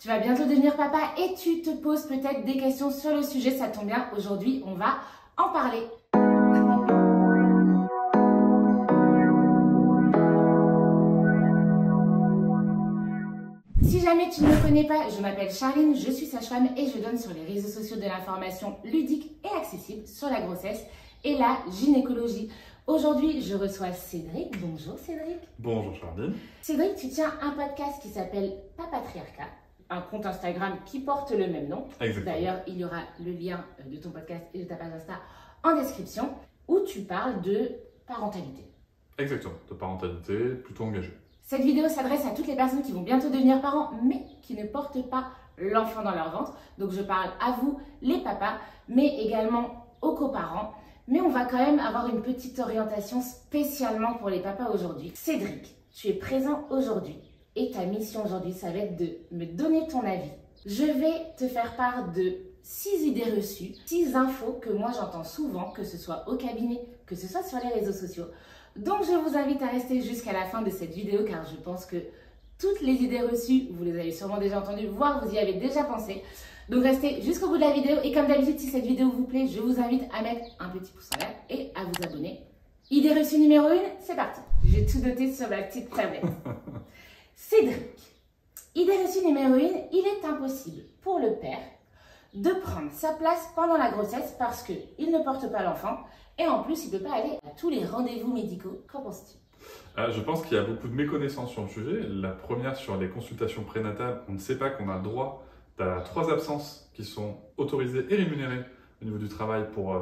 Tu vas bientôt devenir papa et tu te poses peut-être des questions sur le sujet, ça tombe bien, aujourd'hui on va en parler. Si jamais tu ne me connais pas, je m'appelle Charline, je suis sage-femme et je donne sur les réseaux sociaux de l'information ludique et accessible sur la grossesse et la gynécologie. Aujourd'hui, je reçois Cédric. Bonjour Cédric. Bonjour Charline. Cédric, tu tiens un podcast qui s'appelle Papatriarcat, un compte Instagram qui porte le même nom. Exactement. D'ailleurs, il y aura le lien de ton podcast et de ta page Insta en description, où tu parles de parentalité. Exactement, de parentalité plutôt engagée. Cette vidéo s'adresse à toutes les personnes qui vont bientôt devenir parents, mais qui ne portent pas l'enfant dans leur ventre. Donc je parle à vous, les papas, mais également aux coparents. Mais on va quand même avoir une petite orientation spécialement pour les papas aujourd'hui. Cédric, tu es présent aujourd'hui et ta mission aujourd'hui, ça va être de me donner ton avis. Je vais te faire part de 6 idées reçues, 6 infos que moi j'entends souvent, que ce soit au cabinet, que ce soit sur les réseaux sociaux. Donc je vous invite à rester jusqu'à la fin de cette vidéo car je pense que toutes les idées reçues, vous les avez sûrement déjà entendues, voire vous y avez déjà pensé. Donc restez jusqu'au bout de la vidéo et comme d'habitude, si cette vidéo vous plaît, je vous invite à mettre un petit pouce en l'air et à vous abonner. Idée reçue numéro 1, c'est parti. J'ai tout noté sur ma petite tablette. Cédric, idée reçue numéro 1, il est impossible pour le père de prendre sa place pendant la grossesse parce qu'il ne porte pas l'enfant et en plus, il ne peut pas aller à tous les rendez-vous médicaux. Qu'en penses-tu? Je pense qu'il y a beaucoup de méconnaissances sur le sujet. La première, sur les consultations prénatales, on ne sait pas qu'on a le droit à 3 absences qui sont autorisées et rémunérées au niveau du travail pour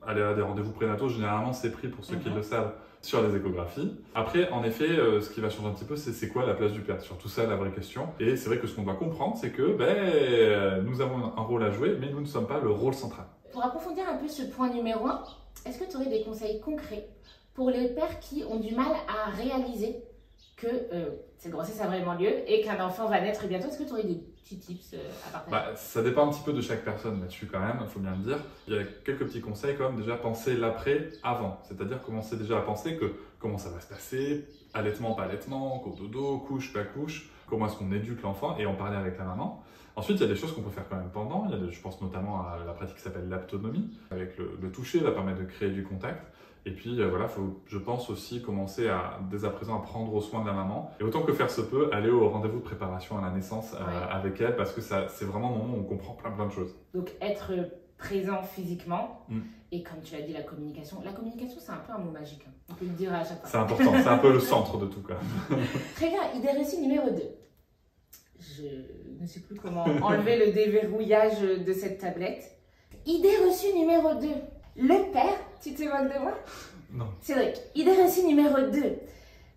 aller à des rendez-vous prénataux. Généralement, c'est pris pour ceux qui le savent sur les échographies. Après, en effet, ce qui va changer un petit peu, c'est quoi la place du père? Sur tout ça, la vraie question. Et c'est vrai que ce qu'on doit comprendre, c'est que nous avons un rôle à jouer, mais nous ne sommes pas le rôle central. Pour approfondir un peu ce point numéro 1, est-ce que tu aurais des conseils concrets pour les pères qui ont du mal à réaliser que cette grossesse a vraiment lieu et qu'un enfant va naître bientôt? Est-ce que tu aurais des petits tips à partager? Ça dépend un petit peu de chaque personne là-dessus quand même, il faut bien le dire. Il y a quelques petits conseils comme déjà penser l'après avant, c'est-à-dire commencer déjà à penser que comment ça va se passer, allaitement, pas allaitement, cododo, couche, pas couche, comment est-ce qu'on éduque l'enfant et en parler avec la maman. Ensuite, il y a des choses qu'on peut faire quand même pendant, je pense notamment à la pratique qui s'appelle l'aptonomie, avec le toucher, va permettre de créer du contact. Et puis voilà, faut, je pense aussi commencer dès à présent à prendre soin de la maman. Et autant que faire se peut, aller au rendez-vous de préparation à la naissance avec elle, parce que c'est vraiment un moment où on comprend plein de choses. Donc être présent physiquement, et comme tu l'as dit, la communication c'est un peu un mot magique, hein. On peut le dire à chaque fois. C'est important, c'est un peu le centre de tout quoi. Très bien, idée reçue numéro 2. Je ne sais plus comment enlever le déverrouillage de cette tablette. Idée reçue numéro 2. Le père, tu te moques de moi? Non. Cédric, idée reçue numéro 2.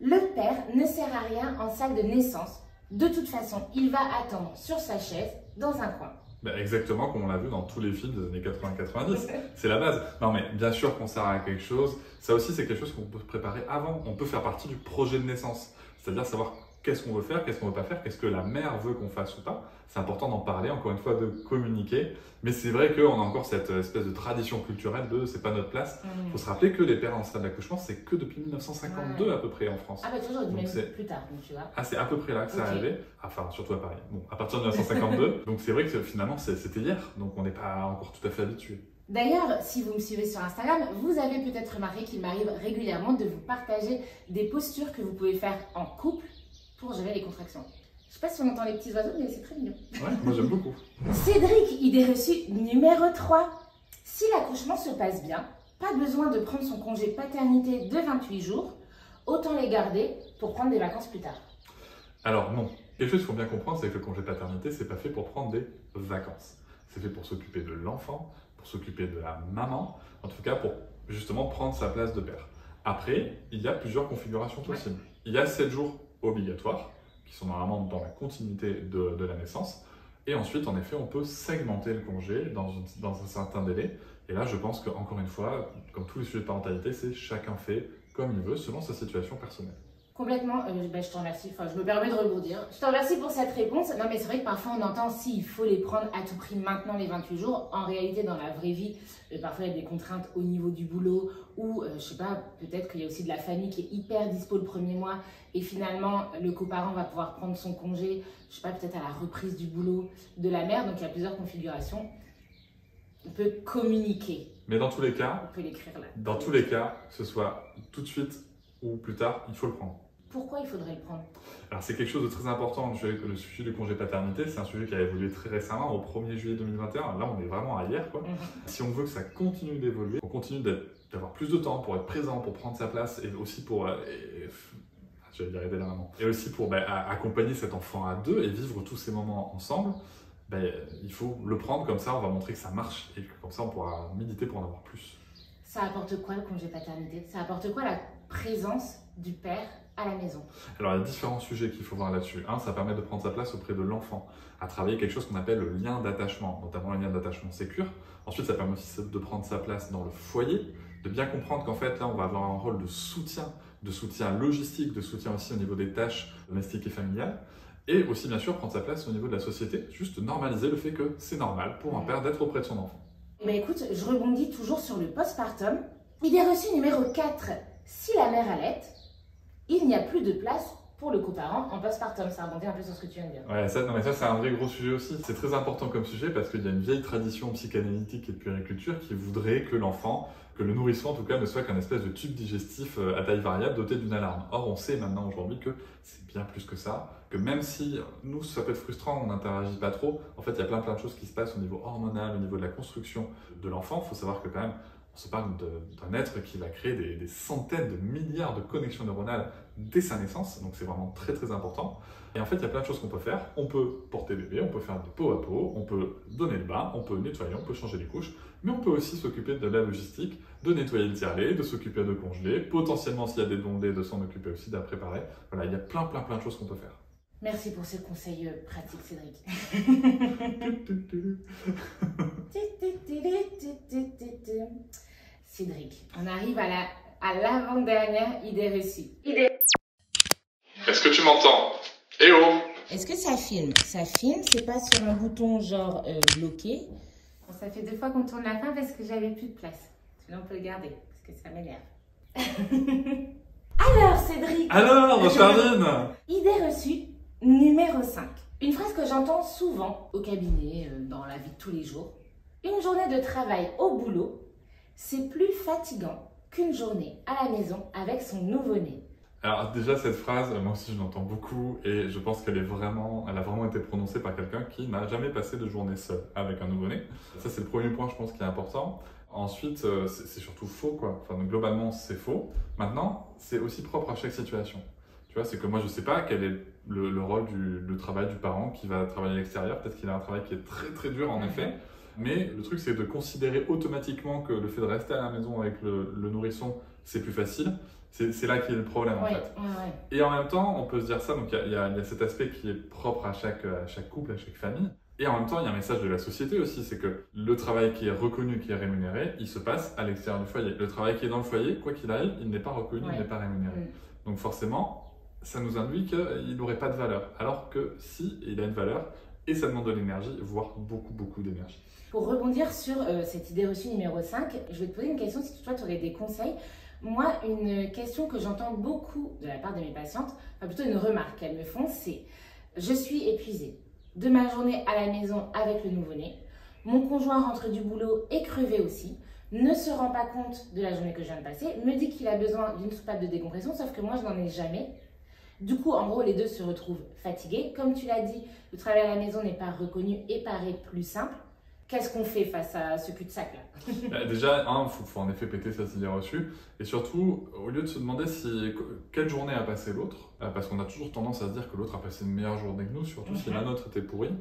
Le père ne sert à rien en salle de naissance. De toute façon, il va attendre sur sa chaise dans un coin. Exactement comme on l'a vu dans tous les films des années 80-90. C'est la base. Non mais bien sûr qu'on sert à quelque chose. Ça aussi, c'est quelque chose qu'on peut préparer avant. On peut faire partie du projet de naissance. C'est-à-dire savoir qu'est-ce qu'on veut faire, qu'est-ce qu'on ne veut pas faire, qu'est-ce que la mère veut qu'on fasse ou pas. C'est important d'en parler, encore une fois, de communiquer. Mais c'est vrai qu'on a encore cette espèce de tradition culturelle de c'est pas notre place. Il faut se rappeler que les pères en stade d'accouchement, c'est que depuis 1952 à peu près en France. Ah bah toujours, même plus tard, donc tu vois. Ah, c'est à peu près là que c'est arrivé. Enfin, surtout à Paris. Bon, à partir de 1952. Donc c'est vrai que finalement, c'était hier. Donc on n'est pas encore tout à fait habitué. D'ailleurs, si vous me suivez sur Instagram, vous avez peut-être remarqué qu'il m'arrive régulièrement de vous partager des postures que vous pouvez faire en couple pour gérer les contractions. Je sais pas si on entend les petits oiseaux, mais c'est très mignon. Ouais, moi j'aime beaucoup. Cédric, idée reçue numéro 3. Si l'accouchement se passe bien, pas besoin de prendre son congé paternité de 28 jours, autant les garder pour prendre des vacances plus tard. Alors non, quelque chose qu'il faut bien comprendre, c'est que le congé paternité, c'est pas fait pour prendre des vacances. C'est fait pour s'occuper de l'enfant, pour s'occuper de la maman, en tout cas pour justement prendre sa place de père. Après, il y a plusieurs configurations possibles. Il y a 7 jours obligatoires, qui sont normalement dans la continuité de la naissance. Et ensuite, en effet, on peut segmenter le congé dans un certain délai. Et là, je pense qu'encore une fois, comme tous les sujets de parentalité, c'est chacun fait comme il veut, selon sa situation personnelle. Complètement, je te remercie, enfin je me permets de rebondir. Je te remercie pour cette réponse. Non mais c'est vrai que parfois on entend si il faut les prendre à tout prix maintenant les 28 jours. En réalité dans la vraie vie, parfois il y a des contraintes au niveau du boulot ou je sais pas, peut-être qu'il y a aussi de la famille qui est hyper dispo le premier mois et finalement le coparent va pouvoir prendre son congé, je sais pas, peut-être à la reprise du boulot de la mère. Donc il y a plusieurs configurations. On peut communiquer. Mais dans tous les cas, on peut l'écrire là. Dans tous les cas, que ce soit tout de suite ou plus tard, il faut le prendre. Pourquoi il faudrait le prendre? Alors c'est quelque chose de très important, le sujet du congé paternité, c'est un sujet qui a évolué très récemment, au 1er juillet 2021, là on est vraiment à hier quoi. Si on veut que ça continue d'évoluer, on continue d'avoir plus de temps pour être présent, pour prendre sa place et aussi pour, j'allais dire aider la maman, et aussi pour accompagner cet enfant à deux et vivre tous ces moments ensemble, il faut le prendre comme ça, on va montrer que ça marche et que comme ça on pourra militer pour en avoir plus. Ça apporte quoi le congé paternité? Ça apporte quoi la présence du père à la maison? Alors il y a différents sujets qu'il faut voir là-dessus. Un, ça permet de prendre sa place auprès de l'enfant, à travailler quelque chose qu'on appelle le lien d'attachement, notamment le lien d'attachement sécure. Ensuite, ça permet aussi de prendre sa place dans le foyer, de bien comprendre qu'en fait là on va avoir un rôle de soutien logistique, de soutien aussi au niveau des tâches domestiques et familiales. Et aussi bien sûr prendre sa place au niveau de la société, juste normaliser le fait que c'est normal pour un père d'être auprès de son enfant. Mais écoute, je rebondis toujours sur le postpartum. Idée reçue numéro 4. Si la mère allait, il n'y a plus de place pour le coparent en postpartum. Ça rebondit un peu sur ce que tu viens de dire. Ouais, ça c'est un vrai gros sujet aussi. C'est très important comme sujet parce qu'il y a une vieille tradition psychanalytique et de puériculture qui voudrait que l'enfant, que le nourrisson en tout cas, ne soit qu'un espèce de tube digestif à taille variable doté d'une alarme. Or, on sait maintenant aujourd'hui que c'est bien plus que ça, que même si nous, ça peut être frustrant, on n'interagit pas trop, en fait, il y a plein de choses qui se passent au niveau hormonal, au niveau de la construction de l'enfant. Il faut savoir que quand même, on se parle d'un être qui va créer des centaines de milliards de connexions neuronales dès sa naissance, donc c'est vraiment très très important. Et en fait, il y a plein de choses qu'on peut faire. On peut porter bébé, on peut faire des peau à peau, on peut donner le bain, on peut nettoyer, on peut changer les couches, mais on peut aussi s'occuper de la logistique, de nettoyer le tiers-lait, de s'occuper de congeler, potentiellement s'il y a des bons-laits, de s'en occuper aussi, de préparer. Voilà, il y a plein de choses qu'on peut faire. Merci pour ce conseil pratique, Cédric. Cédric, on arrive à l'avant-dernière idée reçue. Est-ce que tu m'entends? Eh oh! Est-ce que ça filme? Ça filme, c'est pas sur un bouton genre bloqué. Bon, ça fait 2 fois qu'on tourne la fin parce que j'avais plus de place. Sinon on peut le garder parce que ça m'énerve. Alors Cédric! Alors, Charline! Idée reçue numéro 5. Une phrase que j'entends souvent au cabinet, dans la vie de tous les jours. Une journée de travail au boulot, c'est plus fatigant qu'une journée à la maison avec son nouveau-né. Alors déjà cette phrase, moi aussi je l'entends beaucoup et je pense qu'elle a vraiment été prononcée par quelqu'un qui n'a jamais passé de journée seul avec un nouveau-né. Ça c'est le premier point je pense qui est important. Ensuite c'est surtout faux quoi, enfin donc, globalement c'est faux. Maintenant c'est aussi propre à chaque situation. Tu vois, c'est que moi je sais pas quel est le rôle du travail du parent qui va travailler à l'extérieur, peut-être qu'il a un travail qui est très très dur en effet. Mais le truc, c'est de considérer automatiquement que le fait de rester à la maison avec le nourrisson, c'est plus facile. C'est là qu'il y a le problème en fait. Ouais. Et en même temps, on peut se dire ça, donc il y a cet aspect qui est propre à chaque couple, à chaque famille. Et en même temps, il y a un message de la société aussi, c'est que le travail qui est reconnu, qui est rémunéré, il se passe à l'extérieur du foyer. Le travail qui est dans le foyer, quoi qu'il arrive, il n'est pas reconnu, il n'est pas rémunéré. Donc forcément, ça nous induit qu'il n'aurait pas de valeur. Alors que si, il a une valeur, et ça demande de l'énergie, voire beaucoup d'énergie. Pour rebondir sur cette idée reçue numéro 5, je vais te poser une question si toi tu aurais des conseils. Moi, une question que j'entends beaucoup de la part de mes patientes, enfin plutôt une remarque qu'elles me font, c'est « Je suis épuisée de ma journée à la maison avec le nouveau-né, mon conjoint rentre du boulot et crevé aussi, ne se rend pas compte de la journée que je viens de passer, me dit qu'il a besoin d'une soupape de décompression, sauf que moi je n'en ai jamais. Du coup, en gros, les deux se retrouvent fatigués. Comme tu l'as dit, le travail à la maison n'est pas reconnu et paraît plus simple. Qu'est-ce qu'on fait face à ce cul-de-sac là? Déjà, il faut en effet péter cette idée reçue. Et surtout, au lieu de se demander quelle journée a passé l'autre, parce qu'on a toujours tendance à se dire que l'autre a passé une meilleure journée que nous, surtout si la nôtre était pourrie.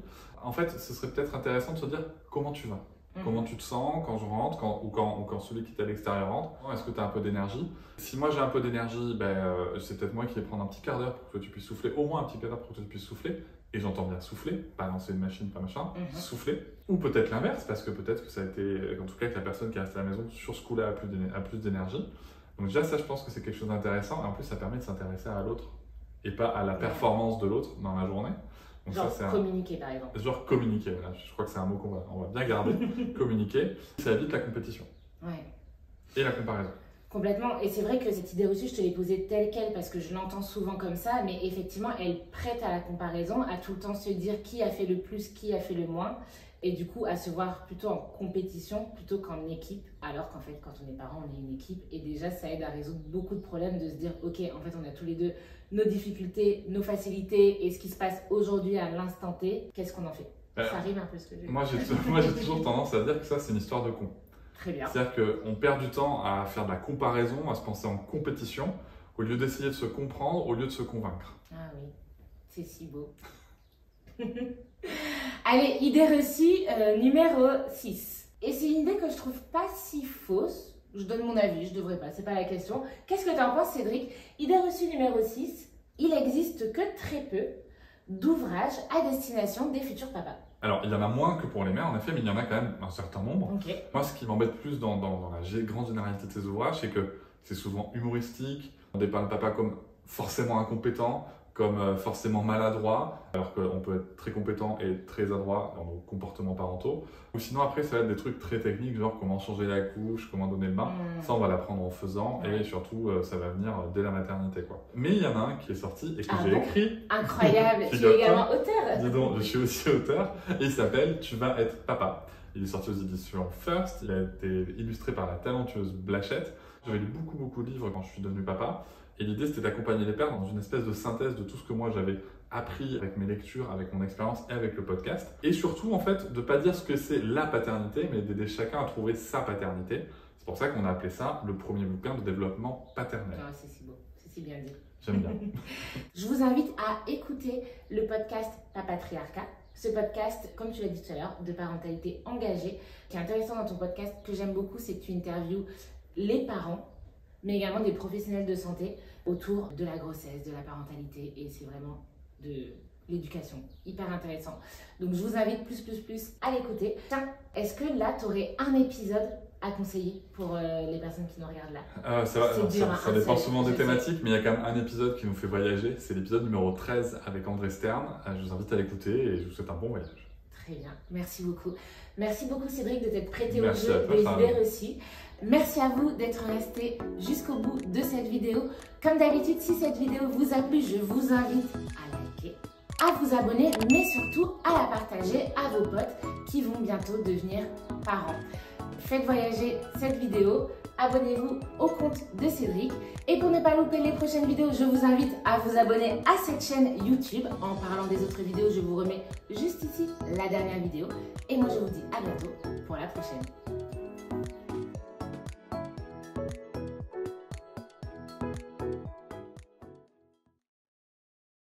En fait, ce serait peut-être intéressant de se dire comment tu vas. Comment tu te sens quand je rentre ou quand celui qui est à l'extérieur rentre? Est-ce que tu as un peu d'énergie? Si moi j'ai un peu d'énergie, c'est peut-être moi qui vais prendre un petit quart d'heure pour que tu puisses souffler, au moins un petit quart d'heure pour que tu puisses souffler. Et j'entends bien souffler, pas lancer une machine, pas machin, souffler. Ou peut-être l'inverse, parce que peut-être que ça a été, en tout cas que la personne qui reste à la maison sur ce coup-là a plus d'énergie. Donc déjà ça je pense que c'est quelque chose d'intéressant et en plus ça permet de s'intéresser à l'autre et pas à la performance de l'autre dans la journée. Donc genre ça, communiquer par exemple. Genre communiquer, voilà. Je crois que c'est un mot on va bien garder, communiquer. Ça évite la compétition et la comparaison. Complètement, et c'est vrai que cette idée reçue, je te l'ai posée telle qu'elle parce que je l'entends souvent comme ça, mais effectivement, elle prête à la comparaison, à tout le temps se dire qui a fait le plus, qui a fait le moins, et du coup à se voir plutôt en compétition plutôt qu'en équipe, alors qu'en fait, quand on est parent, on est une équipe, et déjà ça aide à résoudre beaucoup de problèmes de se dire, ok, en fait, on a tous les deux nos difficultés, nos facilités, et ce qui se passe aujourd'hui à l'instant T, qu'est-ce qu'on en fait? Ça rime un peu ce que je dis. Moi, j'ai toujours tendance à dire que ça, c'est une histoire de con. Très bien. C'est-à-dire qu'on perd du temps à faire de la comparaison, à se penser en compétition, au lieu d'essayer de se comprendre, au lieu de se convaincre. Ah oui, c'est si beau. Allez, idée reçue numéro 6. Et c'est une idée que je trouve pas si fausse. Je donne mon avis, je devrais pas, c'est pas la question. Qu'est-ce que tu en penses, Cédric? Idée reçue numéro 6. Il existe que très peu d'ouvrages à destination des futurs papas. Alors, il y en a moins que pour les mères, en effet, mais il y en a quand même un certain nombre. Okay. Moi, ce qui m'embête plus dans la grande généralité de ces ouvrages, c'est que c'est souvent humoristique. On dépeint le papa comme forcément incompétent, comme forcément maladroit, alors qu'on peut être très compétent et très adroit dans nos comportements parentaux. Ou sinon, après, ça va être des trucs très techniques, genre comment changer la couche, comment donner le bain. Ça, on va l'apprendre en faisant, et surtout, ça va venir dès la maternité, quoi. Mais il y en a un qui est sorti et que j'ai écrit. Incroyable, tu es également auteur. Dis donc, je suis aussi auteur, et il s'appelle « Tu vas être papa ». Il est sorti aux éditions First, il a été illustré par la talentueuse Blachette. J'avais lu beaucoup de livres quand je suis devenu papa. Et l'idée, c'était d'accompagner les pères dans une espèce de synthèse de tout ce que moi j'avais appris avec mes lectures, avec mon expérience et avec le podcast. Et surtout, en fait, de ne pas dire ce que c'est la paternité, mais d'aider chacun à trouver sa paternité. C'est pour ça qu'on a appelé ça le premier bouquin de développement paternel. Ah, c'est si beau, c'est si bien dit. J'aime bien. Je vous invite à écouter le podcast Papatriarcat. Ce podcast, comme tu l'as dit tout à l'heure, de parentalité engagée. Ce qui est intéressant dans ton podcast, que j'aime beaucoup, c'est que tu interviews les parents, mais également des professionnels de santé autour de la grossesse, de la parentalité, et c'est vraiment de l'éducation. Hyper intéressant. Donc je vous invite plus à l'écouter. Tiens, est-ce que là, tu aurais un épisode à conseiller pour les personnes qui nous regardent là? Ça dépend souvent des thématiques, mais il y a quand même un épisode qui nous fait voyager. C'est l'épisode numéro 13 avec André Stern. Je vous invite à l'écouter et je vous souhaite un bon voyage. Très bien, merci beaucoup. Merci beaucoup Cédric de t'être prêté au jeu des idées reçues. Merci à vous d'être resté jusqu'au bout de cette vidéo. Comme d'habitude, si cette vidéo vous a plu, je vous invite à liker, à vous abonner, mais surtout à la partager à vos potes qui vont bientôt devenir parents. Faites voyager cette vidéo, abonnez-vous au compte de Cédric. Et pour ne pas louper les prochaines vidéos, je vous invite à vous abonner à cette chaîne YouTube. En parlant des autres vidéos, je vous remets juste ici la dernière vidéo. Et moi, je vous dis à bientôt pour la prochaine.